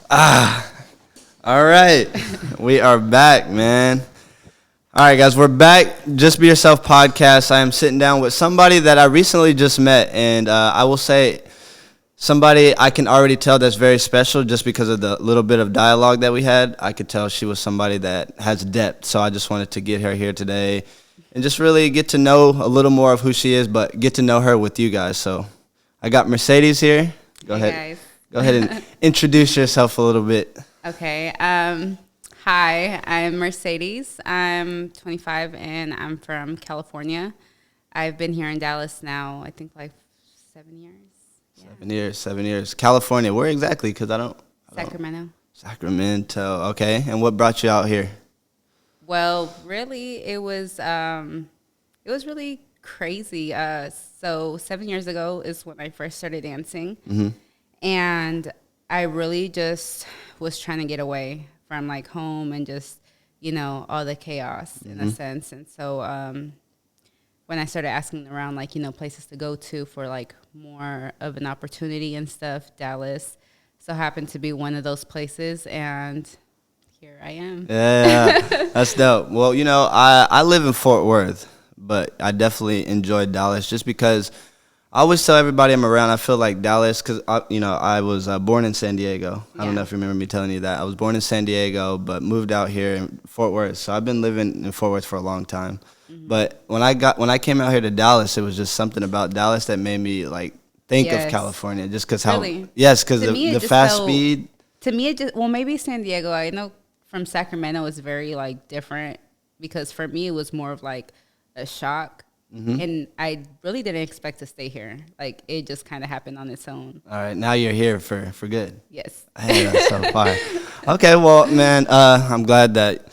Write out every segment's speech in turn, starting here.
All right. We are back, man. All right, guys, we're back. Just Be Yourself podcast. I am sitting down with somebody that I recently just met, and I will say somebody I can already tell that's very special just because of the little bit of dialogue that we had. I could tell she was somebody that has depth, so I just wanted to get her here today and just really get to know a little more of who she is, but get to know her with you guys. So I got Mercedes here. Go ahead. Guys. Go ahead and introduce yourself a little bit. Okay. Hi, I'm Mercedes. I'm 25 and I'm from California. I've been here in Dallas now, I think like 7 years. Yeah. 7 years. California. Where exactly? Because I don't. Sacramento. Sacramento. Okay. And what brought you out here? Well, really, it was really crazy. So 7 years ago is when I first started dancing. Mm-hmm. And I really just was trying to get away from like home and just, all the chaos in a sense. And so when I started asking around, like, places to go to for like more of an opportunity and stuff, Dallas so happened to be one of those places. And here I am. Yeah, that's dope. Well, I live in Fort Worth, but I definitely enjoyed Dallas just because I always tell everybody I'm around, I feel like Dallas, because, I was born in San Diego. Yeah. I don't know if you remember me telling you that. I was born in San Diego, but moved out here in Fort Worth. So I've been living in Fort Worth for a long time. Mm-hmm. But when I came out here to Dallas, it was just something about Dallas that made me, like, think of California. Just because really? Yes, because the fast speed. To me, maybe San Diego, I know from Sacramento is very, like, different. Because for me, it was more of, like, a shock. Mm-hmm. And I really didn't expect to stay here. Like, it just kind of happened on its own. All right, now you're here for good. Yes. Hey, that's so fire. Okay, well, man, I'm glad that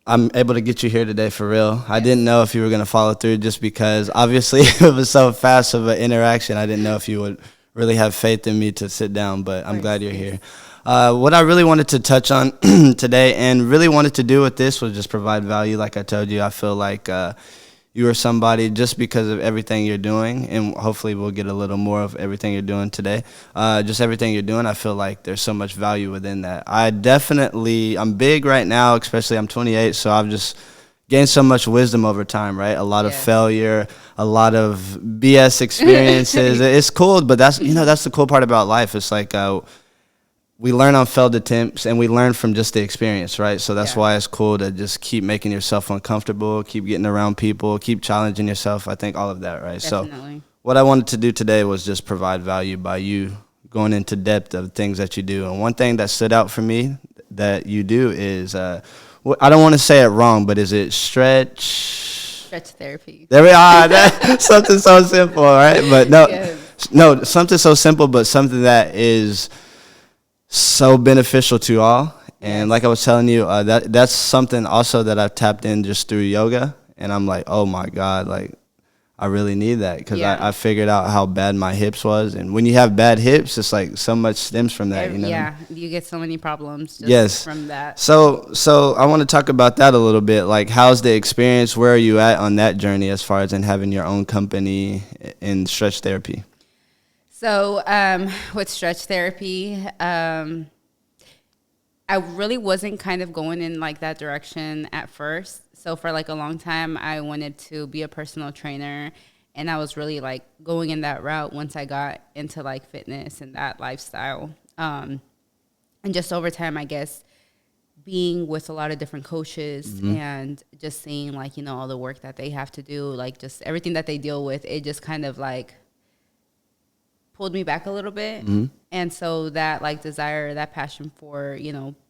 I'm able to get you here today for real. Yes. I didn't know if you were going to follow through just because, obviously, it was so fast of an interaction. I didn't know if you would really have faith in me to sit down, but I'm glad you're here. What I really wanted to touch on today and really wanted to do with this was just provide value. Like I told you, I feel like you are somebody just because of everything you're doing, and hopefully we'll get a little more of everything you're doing today. Just everything you're doing, I feel like there's so much value within that. I'm big right now, especially I'm 28, so I've just gained so much wisdom over time, right? A lot of failure, a lot of BS experiences. It's cool, but that's the cool part about life. It's like we learn on failed attempts, and we learn from just the experience, right? So that's why it's cool to just keep making yourself uncomfortable, keep getting around people, keep challenging yourself. I think all of that, right? Definitely. So what I wanted to do today was just provide value by you going into depth of things that you do. And one thing that stood out for me that you do is, I don't want to say it wrong, but is it stretch therapy? There we are. That's something so simple, right? But no, something so simple, but something that is so beneficial to all. And like I was telling you, that's something also that I've tapped in just through yoga. And I'm like, oh my God, like I really need that because I figured out how bad my hips was. And when you have bad hips, it's like so much stems from that. Yeah, you get so many problems just from that. So I want to talk about that a little bit. Like, how's the experience? Where are you at on that journey as far as in having your own company in stretch therapy? So with stretch therapy, I really wasn't kind of going in like that direction at first. So for like a long time, I wanted to be a personal trainer, and I was really like going in that route once I got into like fitness and that lifestyle. And just over time, I guess, being with a lot of different coaches and just seeing like, all the work that they have to do, like just everything that they deal with, it just kind of like pulled me back a little bit. And so that like desire, that passion for,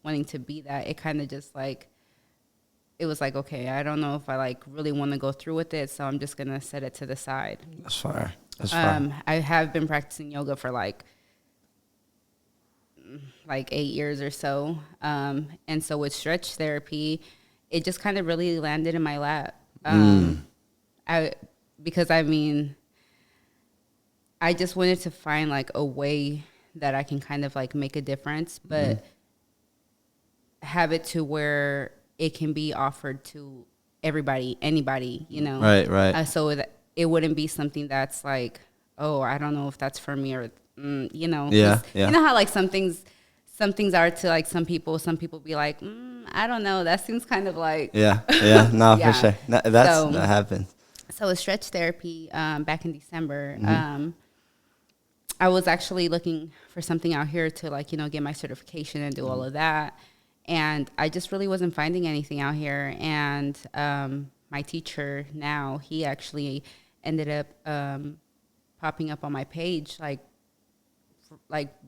wanting to be that, it kind of just like, it was like, okay, I don't know if I like really want to go through with it, so I'm just going to set it to the side. That's fire. I have been practicing yoga for like 8 years or so. And so with stretch therapy, it just kind of really landed in my lap. Because I just wanted to find like a way that I can kind of like make a difference, but have it to where it can be offered to everybody, anybody, Right. So that it wouldn't be something that's like, oh, I don't know if that's for me or, Yeah. You know how like some things some things are to like some people. Some people be like, I don't know. That seems kind of like Yeah, no, Yeah. for sure. No, that happens. So with stretch therapy, back in December, Mm-hmm. I was actually looking for something out here to like, get my certification and do all of that. And I just really wasn't finding anything out here. And my teacher now, he actually ended up popping up on my page like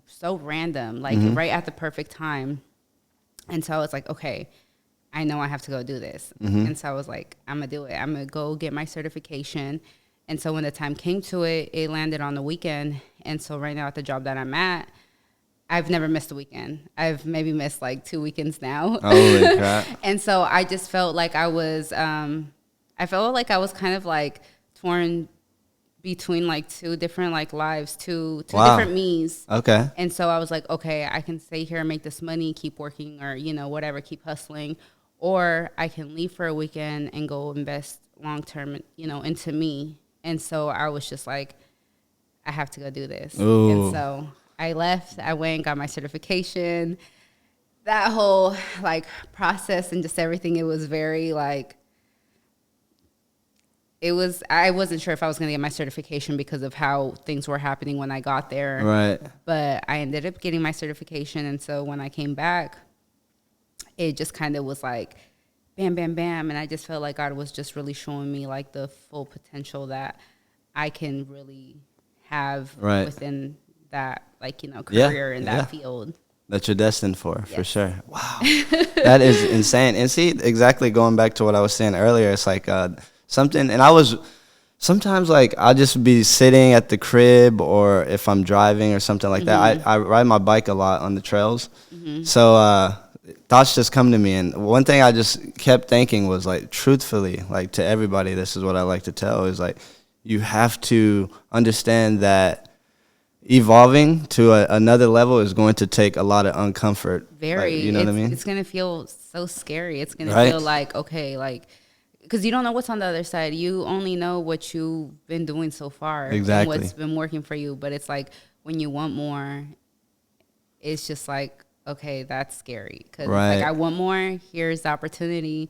so random, like right at the perfect time. And so I was like, okay, I know I have to go do this. And so I was like, I'm going to do it. I'm going to go get my certification. And so when the time came to it, it landed on the weekend. And so right now at the job that I'm at, I've never missed a weekend. I've maybe missed like 2 weekends now. Holy crap. And so I just felt like I was kind of like torn between like two different like lives, two Wow. different me's. Okay. And so I was like, okay, I can stay here and make this money, keep working, or whatever, keep hustling, or I can leave for a weekend and go invest long term, into me. And so I was just like, I have to go do this. Ooh. And so I left. I went and got my certification. That whole like process and just everything, it was very like. I wasn't sure if I was going to get my certification because of how things were happening when I got there. Right. But I ended up getting my certification. And so when I came back, it just kind of was like, bam, bam, bam. And I just felt like God was just really showing me like the full potential that I can really have within that, like, career in that field. That you're destined for Yes. sure. Wow. That is insane. And see, exactly going back to what I was saying earlier, it's like something, and sometimes like I'll just be sitting at the crib, or if I'm driving or something like that. I ride my bike a lot on the trails. So thoughts just come to me. And one thing I just kept thinking was like, truthfully, like to everybody, this is what I like to tell, is like, you have to understand that evolving to another level is going to take a lot of uncomfort. Very. Like, you know what I mean? It's going to feel so scary. It's going to feel like, okay, like, because you don't know what's on the other side. You only know what you've been doing so far. Exactly. And what's been working for you. But it's like when you want more, it's just like, okay, that's scary. Because like, I want more. Here's the opportunity.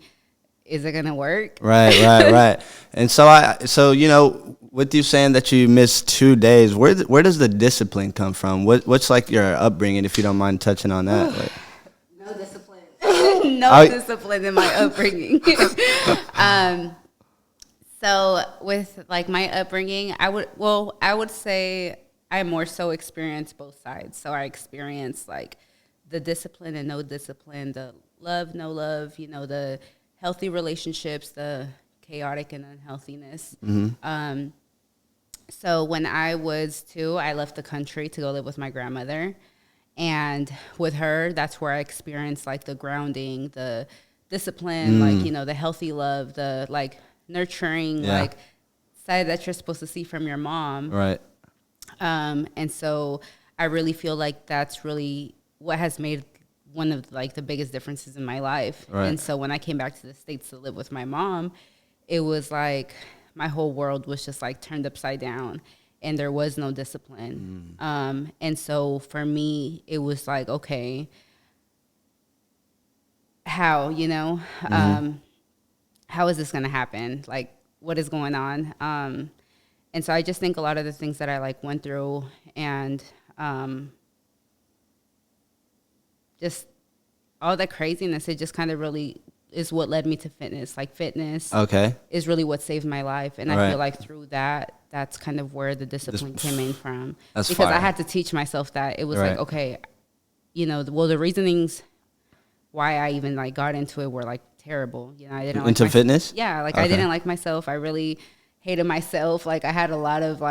Is it going to work? Right. And so with you saying that you missed 2 days, where does the discipline come from? What's like your upbringing, if you don't mind touching on that? Like, No discipline. No discipline in my upbringing. So with like my upbringing, I would say I more so experienced both sides. So I experienced like the discipline and no discipline, the love, no love, the healthy relationships, the chaotic and unhealthiness. So when I was 2, I left the country to go live with my grandmother. And with her, that's where I experienced like the grounding, the discipline, like, the healthy love, the like nurturing, like side that you're supposed to see from your mom. Right. And so I really feel like that's really what has made one of like the biggest differences in my life. Right. And so when I came back to the States to live with my mom, it was like my whole world was just like turned upside down. And there was no discipline. And so for me, it was like, okay, how, how is this going to happen? Like, what is going on? And so I just think a lot of the things that I like went through and just all that craziness, it just kind of really is what led me to fitness. Like fitness is really what saved my life. And I feel like through that, that's kind of where the discipline came in from. Because I had to teach myself that. It was like, okay, the reasonings why I even like got into it were like terrible. I didn't into fitness? Yeah, like I didn't like myself. I really hated myself. Like I had a lot of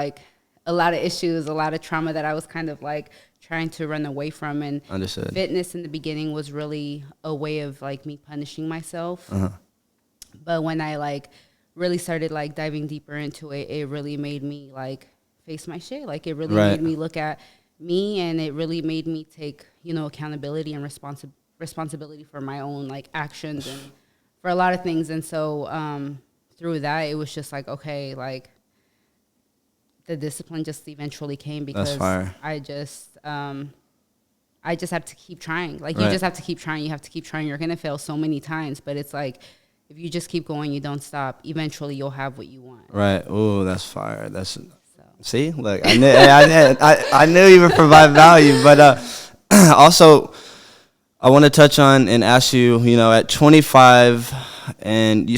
issues, a lot of trauma that I was kind of like trying to run away from. And Understood. Fitness in the beginning was really a way of like me punishing myself. But when I like really started like diving deeper into it, it really made me like face my shit. Like it really made me look at me, and it really made me take, accountability and responsibility for my own like actions and for a lot of things. And so through that, it was just like, okay, like the discipline just eventually came because I just I just have to keep trying. Like, you Right. just have to keep trying. You have to keep trying. You're going to fail so many times, but it's like, if you just keep going, you don't stop, eventually you'll have what you want. Right. Ooh, that's fire. That's So, see, look, I knew you would provide value, but also I want to touch on and ask you, you know, at 25, and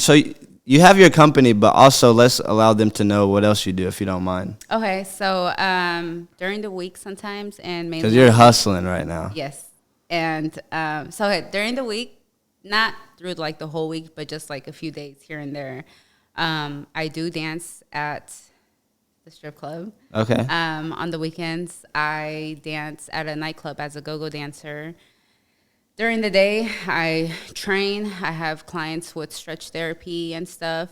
you have your company, but also let's allow them to know what else you do, if you don't mind, okay, so during the week sometimes, and mainly because you're hustling right now. yes, and during the week, not through like the whole week, but just like a few days here and there, I do dance at the strip club. Okay. On the weekends, I dance at a nightclub as a go-go dancer. During the day, I train. I have clients with stretch therapy and stuff.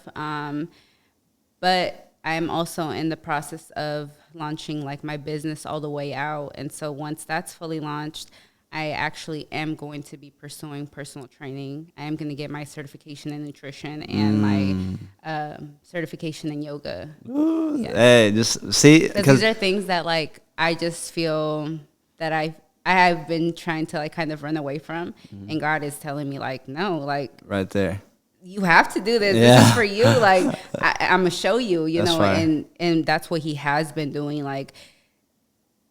But I'm also in the process of launching like my business all the way out. And so once that's fully launched, I actually am going to be pursuing personal training. I am going to get my certification in nutrition and my certification in yoga. Yeah. Hey, just see, Because because these are things that like I just feel that I have been trying to like kind of run away from, and God is telling me like, no, like right there. you have to do this. Yeah. This is for you. Like I'm gonna show you, you That's know, fire. and that's what He has been doing. Like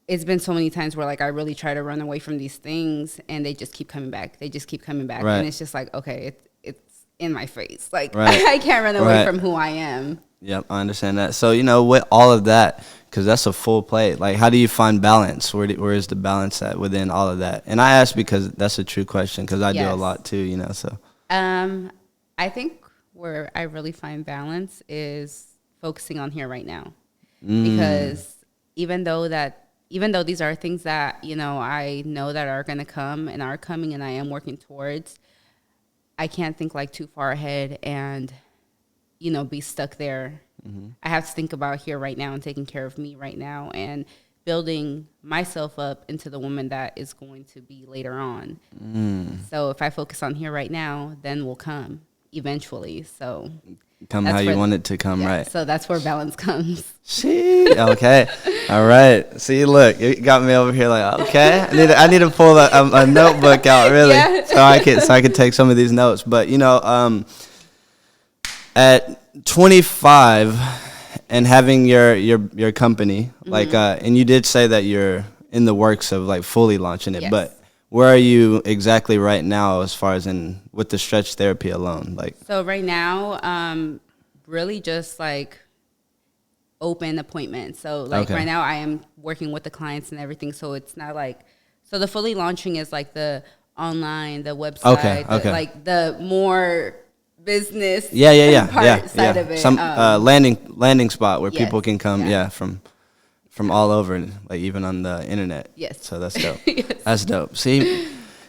it's been so many times where like I really try to run away from these things, and they just keep coming back. They just keep coming back, Right. and it's just like, okay, it's in my face. Like Right. I can't run away Right. from who I am. Yep, I understand that. So, you know, with all of that, because that's a full plate, like, how do you find balance? Where is the balance at within all of that? And I ask because that's a true question, because I do a Yes. lot too, you know, so. I think where I really find balance is focusing on here right now, because even though these are things that, you know, I know that are going to come and are coming and I am working towards, I can't think like too far ahead and, you know, be stuck there. I have to think about here right now and taking care of me right now and building myself up into the woman that is going to be later on. So if I focus on here right now, then will come eventually. So Come that's how you where- want it to come, yeah, right? So that's where balance comes. See, okay, all right. See, look, you got me over here like, okay, I need to pull a notebook out, really, Yeah. so I could take some of these notes. But you know, at 25 and having your company, like, and you did say that you're in the works of like fully launching it, Yes. but where are you exactly right now as far as with the stretch therapy alone? Like, So right now, really just like open appointments. So like Okay. right now I am working with the clients and everything. So it's not like, so the fully launching is like the online, the website, Okay, okay. like the more business yeah, part side of it. Some landing spot where yes, people can come, yeah. from all over, like even on the internet. Yes. So that's dope. Yes. That's dope. See,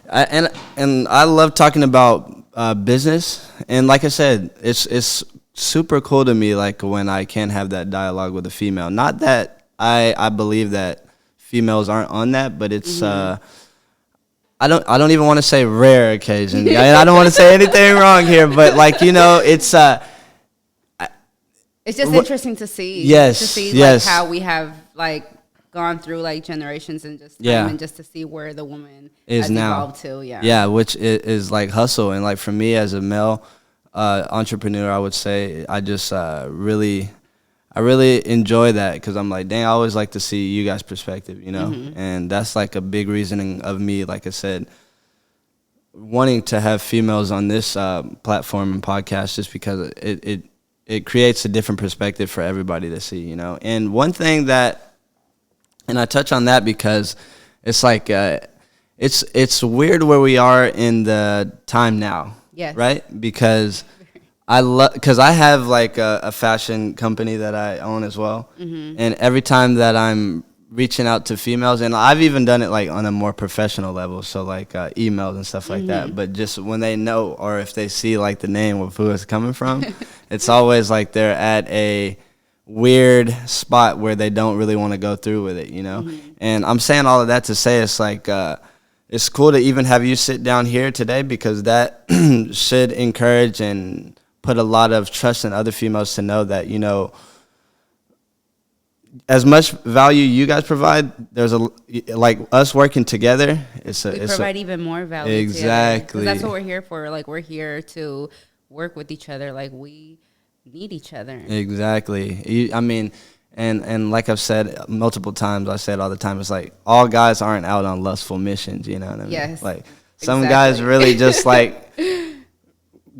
and I love talking about business, and like I said, it's super cool to me, like when I can have that dialogue with a female. Not that I believe that females aren't on that, but it's I don't even want to say rare occasion. I don't want to say anything wrong here, but like, you know, it's It's just interesting to see. Yes, To see yes. like how we have like gone through like generations and just time, Yeah. and just to see where the woman Is has now. evolved to. Yeah. Yeah, which is like hustle. And like for me as a male entrepreneur, I would say I just really enjoy that, because I'm like, dang, I always like to see you guys' perspective, you know? And that's like a big reasoning of me, like I said, wanting to have females on this platform and podcast, just because it creates a different perspective for everybody to see, you know? And one thing that, and I touch on that because it's like, it's weird where we are in the time now. Yes. Right? Because because I have like a fashion company that I own as well. And every time that I'm reaching out to females, and I've even done it like on a more professional level, so like emails and stuff like that, but just when they know, or if they see like the name of who it's coming from, it's always like they're at a weird spot where they don't really want to go through with it, you know? And I'm saying all of that to say it's like it's cool to even have you sit down here today, because that should encourage and put a lot of trust in other females to know that, you know, as much value you guys provide, there's like us working together. We provide even more value. Exactly. Because that's what we're here for. Like, we're here to work with each other. Like, we need each other. Exactly. I mean, and like I've said multiple times, I say it all the time. It's like all guys aren't out on lustful missions. You know what I mean? Yes. Like some guys really just like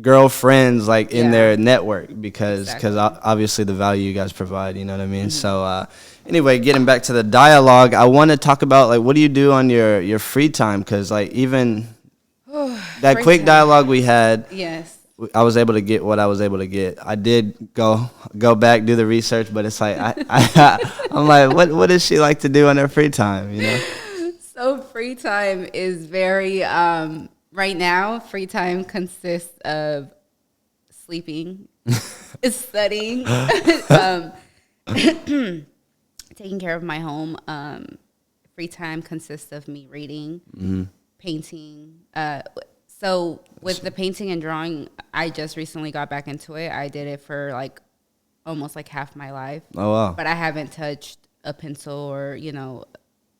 girlfriends like in their network because obviously the value you guys provide. You know what I mean? So anyway, getting back to the dialogue, I want to talk about like what do you do on your free time? Because like even that quick dialogue we had. Yes. I was able to get what I was able to get. I did go back, do the research, but it's like I'm like, what does she like to do in her free time? You know. So free time is very right now. Free time consists of sleeping, studying, taking care of my home. Free time consists of me reading, painting. So with the painting and drawing, I just recently got back into it. I did it for like almost like half my life. Oh wow! But I haven't touched a pencil or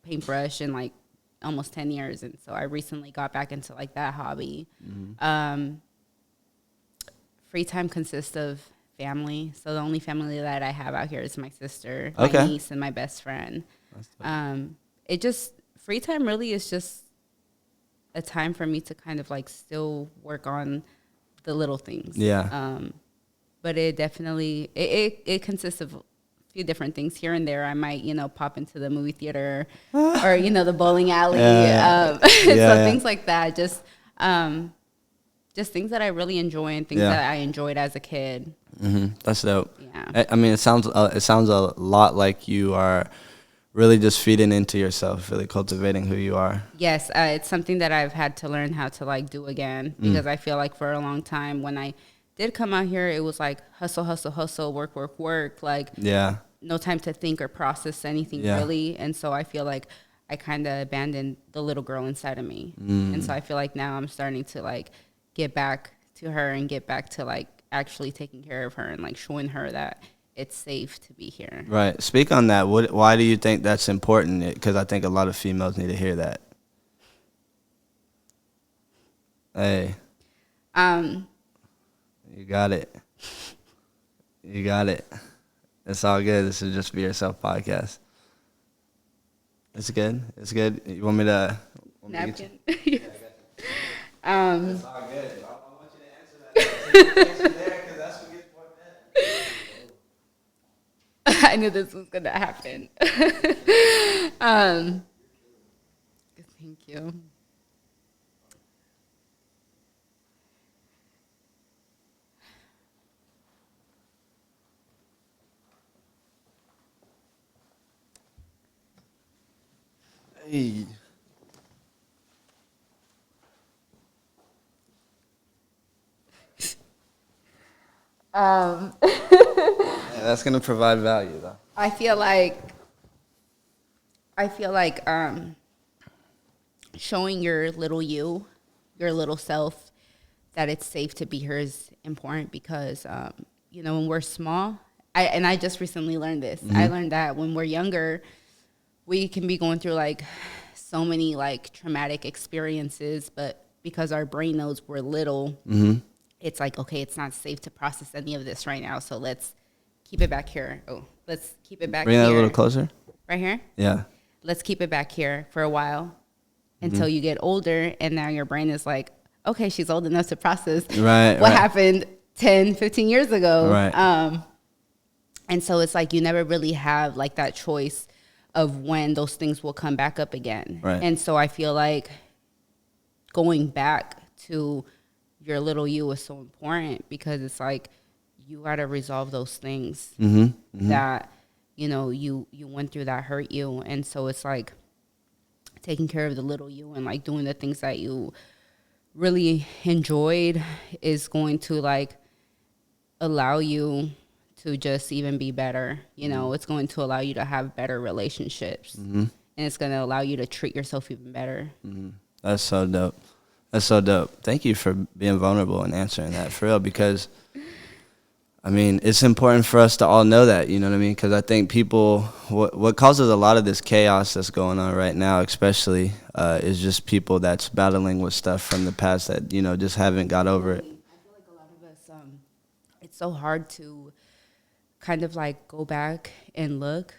paintbrush in like almost 10 years, and so I recently got back into like that hobby. Free time consists of family. So the only family that I have out here is my sister, my niece, and my best friend. Free time really is just a time for me to kind of like still work on the little things. Yeah. But it definitely, it consists of a few different things here and there. I might, pop into the movie theater or, the bowling alley. So things like that. Just things that I really enjoy and things that I enjoyed as a kid. That's dope. Yeah. I mean, it sounds a lot like you are really just feeding into yourself, really cultivating who you are. Yes, it's something that I've had to learn how to like do again because I feel like for a long time when I did come out here, it was like hustle, hustle, hustle, work, work, work. Like no time to think or process anything really. And so I feel like I kind of abandoned the little girl inside of me. And so I feel like now I'm starting to like get back to her and get back to like actually taking care of her and like showing her that it's safe to be here. Right. Speak on that. Why do you think that's important? Because I think a lot of females need to hear that. Hey. You got it. You got it. It's all good. This is Just Be Yourself podcast. It's good. It's good. You want me to? Napkin. It's all good. I want you to answer that. I knew this was gonna happen. Thank you. Hey. That's gonna provide value, though. I feel like showing your little you, your little self, that it's safe to be here is important because when we're small, I just recently learned this. I learned that when we're younger, we can be going through like so many like traumatic experiences, but because our brain knows we're little, it's like, okay, it's not safe to process any of this right now, so let's keep it back here. Let's keep it back here. Bring that a little closer. Right here? Yeah. Let's keep it back here for a while until you get older, and now your brain is like, okay, she's old enough to process what happened 10, 15 years ago. Right. And so it's like you never really have like that choice of when those things will come back up again. Right. And so I feel like going back to your little you is so important because it's like you got to resolve those things that, you went through that hurt you. And so it's like taking care of the little you and like doing the things that you really enjoyed is going to like allow you to just even be better. It's going to allow you to have better relationships and it's going to allow you to treat yourself even better. That's so dope. That's so dope. Thank you for being vulnerable and answering that for real, because I mean, it's important for us to all know that, you know what I mean? Because I think people, what causes a lot of this chaos that's going on right now, especially, is just people that's battling with stuff from the past that, you know, just haven't got over it. I feel like a lot of us, it's so hard to kind of like go back and look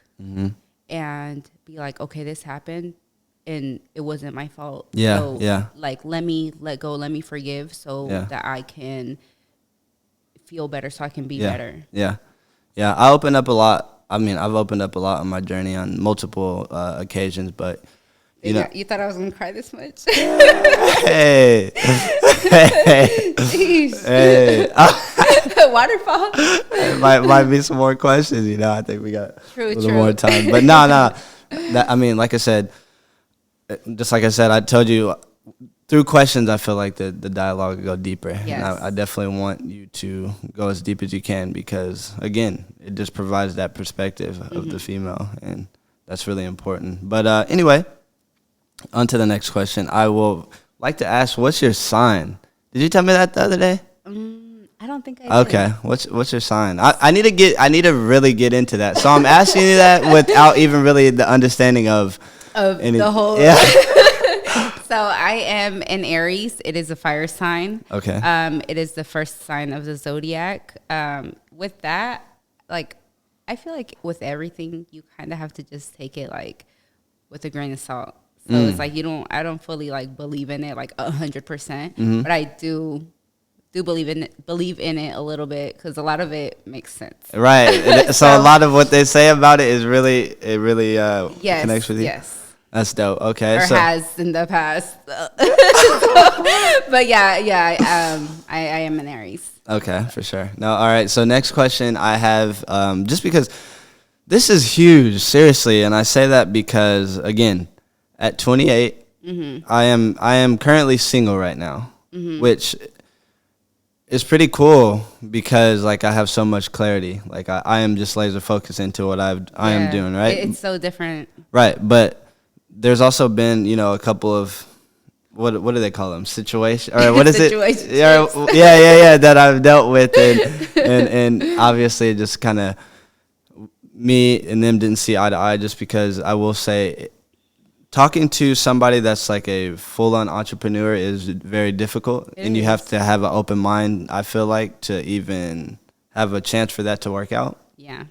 and be like, okay, this happened and it wasn't my fault. Yeah, so, yeah. Like, let me let go, let me forgive so Yeah. that I can feel better, so I can be Yeah, better. yeah, yeah. I opened up a lot. I mean, I've opened up a lot on my journey on multiple occasions, but you know, You thought I was gonna cry this much? hey, hey, Jeez. hey. Waterfall. might be some more questions. You know, I think we got True, a little true. more time. But no. That, I mean, like I said, just like I said, I told you through questions, I feel like the dialogue will go deeper. Yes. And I definitely want you to go as deep as you can because, again, it just provides that perspective of the female, and that's really important. But anyway, on to the next question. I will like to ask, what's your sign? Did you tell me that the other day? I don't think I did. Okay, what's your sign? I need to really get into that. So I'm asking you that without even really the understanding of The whole. Yeah. So I am an Aries. It is a fire sign. Okay. It is the first sign of the zodiac. With that, like, I feel like with everything, you kind of have to just take it like with a grain of salt. So it's like I don't fully like believe in it like 100%, but I do believe in it a little bit because a lot of it makes sense. Right. So a lot of what they say about it is really Yes, connects with you. yes. That's dope. Okay. Or So has in the past. But yeah, I am an Aries. okay, for sure. No, all right. So next question I have, just because this is huge, seriously, and I say that because again, at 28, I am currently single right now, which is pretty cool because like I have so much clarity. Like I am just laser focused into what I am doing, right? It's so different. Right, but there's also been, you know, a couple of what do they call them? Situation or what is it? Situationships. Yeah, that I've dealt with, and obviously it just kind of me and them didn't see eye to eye. Just because I will say, talking to somebody that's like a full-on entrepreneur is very difficult, and you have to have an open mind. I feel like to even have a chance for that to work out. Yeah.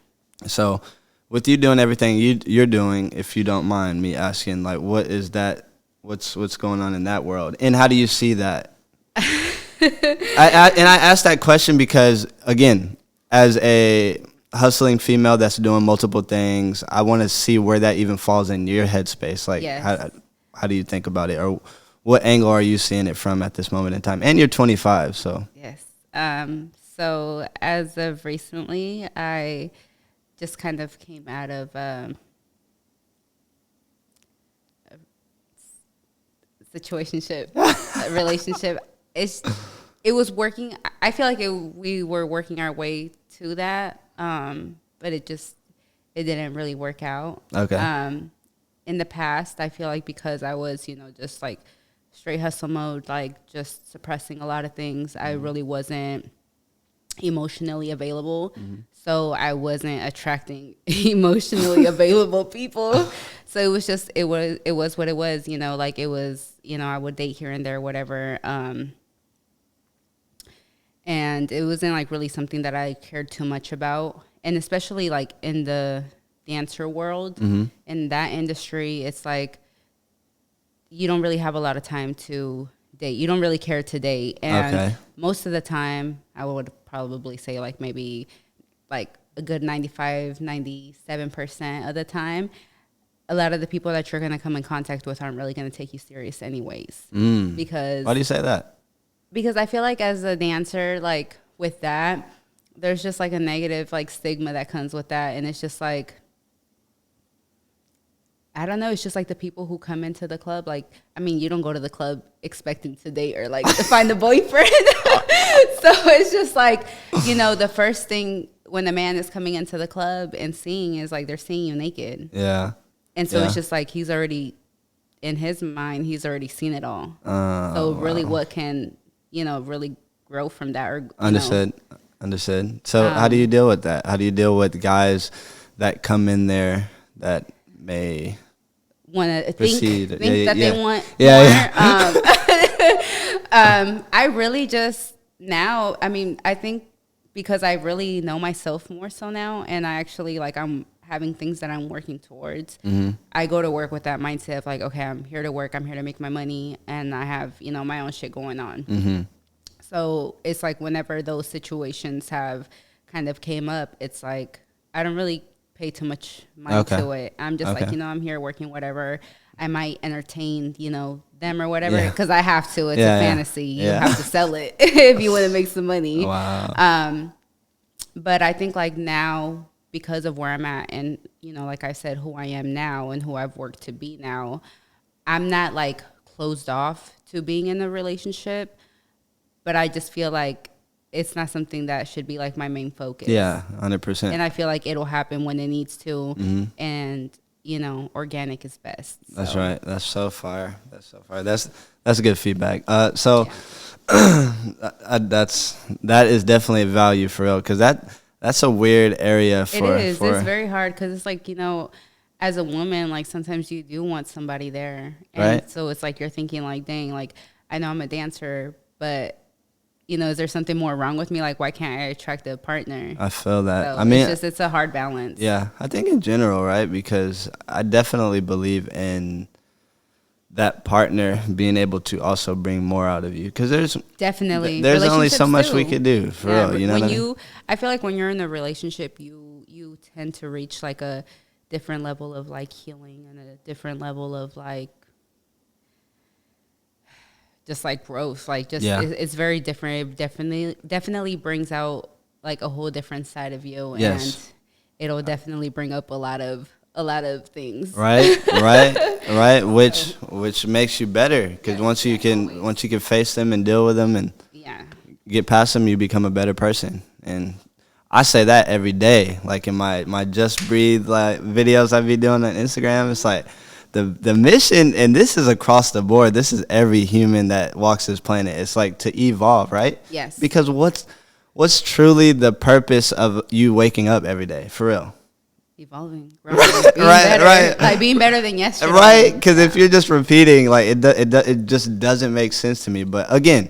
So, with you doing everything you're doing, if you don't mind me asking, like, what is that? What's going on in that world, and how do you see that? I asked that question because, again, as a hustling female that's doing multiple things, I want to see where that even falls in your headspace. Like, Yes. how do you think about it, or what angle are you seeing it from at this moment in time? And you're 25, so Yes. So as of recently, I just kind of came out of a situationship, a relationship. It was working. I feel like we were working our way to that, but it didn't really work out. okay. In the past, I feel like because I was, just like straight hustle mode, like just suppressing a lot of things, I really wasn't emotionally available. So I wasn't attracting emotionally available people. So it was just, it was what it was, like it was, I would date here and there, whatever. And it wasn't like really something that I cared too much about. And especially like in the dancer world, in that industry, it's like you don't really have a lot of time to date. You don't really care to date. And most of the time, I would probably say like maybe like a good 95, 97% of the time, a lot of the people that you're going to come in contact with aren't really going to take you serious anyways. Because Why do you say that? Because I feel like as a dancer, like with that, there's just like a negative like stigma that comes with that. And it's just like, I don't know. It's just like the people who come into the club. Like, I mean, you don't go to the club expecting to date or like to find a boyfriend. So it's just like, the first thing when a man is coming into the club and seeing is like they're seeing you naked. Yeah. And so it's just like he's already, in his mind, he's already seen it all. So really what can, really grow from that? Or Understood. Understood. So how do you deal with that? How do you deal with guys that come in there that may Want to proceed? think that they want more. I really just now, I mean, I think because I really know myself more so now, and I actually like I'm having things that I'm working towards. I go to work with that mindset of like, okay, I'm here to work, I'm here to make my money, and I have, you know, my own shit going on. So it's like whenever those situations have kind of came up, it's like I don't really pay too much mind to it. I'm just like, you know, I'm here working whatever. I might entertain, you know, them or whatever because I have to. It's a fantasy. You have to sell it if you want to make some money. Wow. But I think like now, because of where I'm at and, you know, like I said, who I am now and who I've worked to be now, I'm not like closed off to being in a relationship, but I just feel like it's not something that should be like my main focus. Yeah, 100%. And I feel like it'll happen when it needs to. And, you know, organic is best. So. That's right. That's so fire. That's good feedback. That is definitely a value for real, because that's a weird area for. It is. It's very hard because it's like, you know, as a woman, like sometimes you do want somebody there, and right. So it's like you're thinking like, dang, like I know I'm a dancer, but you know, is there something more wrong with me? Like, why can't I attract a partner? I feel that. So I mean, it's a hard balance. Yeah, I think in general, right? Because I definitely believe in that partner being able to also bring more out of you. Because there's only so much we could do, for real. You know what I mean? I feel like when you're in a relationship, you tend to reach like a different level of like healing and a different level of like just like growth, like just it's very different. It definitely brings out like a whole different side of you, and it'll definitely bring up a lot of things. Right. Which makes you better, because once you can face them and deal with them and get past them, you become a better person. And I say that every day, like in my Just Breathe like videos I be doing on Instagram. It's like the mission, and this is across the board. This is every human that walks this planet. It's like to evolve, right? Yes. Because what's truly the purpose of you waking up every day, for real? Evolving, growing, right, like being better than yesterday, right? Because if you're just repeating, like it just doesn't make sense to me. But again,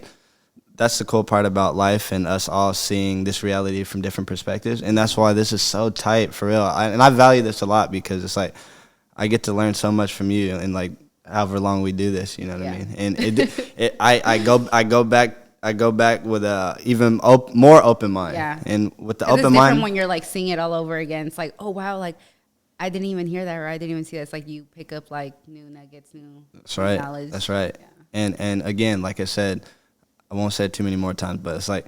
that's the cool part about life and us all seeing this reality from different perspectives, and that's why this is so tight, for real. And I value this a lot, because it's like I get to learn so much from you, and like however long we do this, you know what I mean? And I go back with a even more open mind. Yeah. And with the open open mind, mind, when you're like seeing it all over again, it's like, oh wow, like I didn't even hear that, or I didn't even see that. It's like you pick up like new nuggets, new knowledge. That's right. Yeah. And again, like I said, I won't say it too many more times, but it's like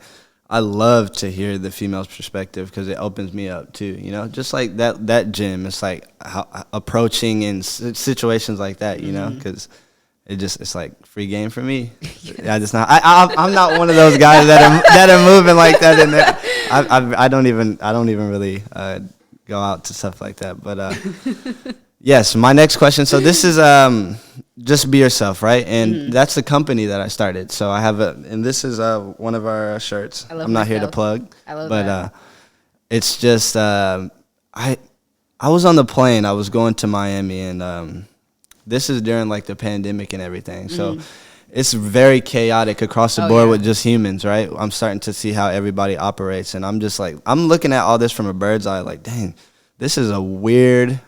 I love to hear the female's perspective, because it opens me up too, you know, just like that gym. It's like how approaching in situations like that, you know, because it's like free game for me. I just not I'm not one of those guys that are moving like that in there. I don't even really go out to stuff like that. But yes, my next question. So this is Just Be Yourself, right? And that's the company that I started. So I have and this is one of our shirts. I'm not here to plug. I love that. It's just I was on the plane. I was going to Miami, and this is during like the pandemic and everything. So it's very chaotic across the board with just humans, right? I'm starting to see how everybody operates, and I'm just like, I'm looking at all this from a bird's eye, like, dang, this is a weird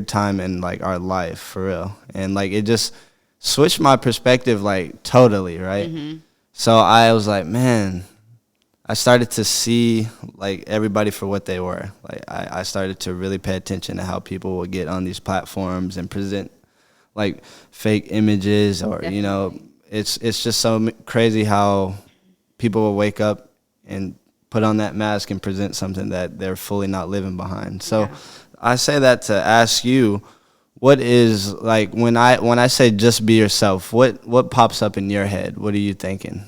time in like our life, for real. And like it just switched my perspective like totally, right? So I was like, man, I started to see like everybody for what they were. Like I started to really pay attention to how people would get on these platforms and present like fake images, or you know, it's just so crazy how people will wake up and put on that mask and present something that they're fully not living behind. So I say that to ask you, what is like when I say just be yourself, what pops up in your head? What are you thinking?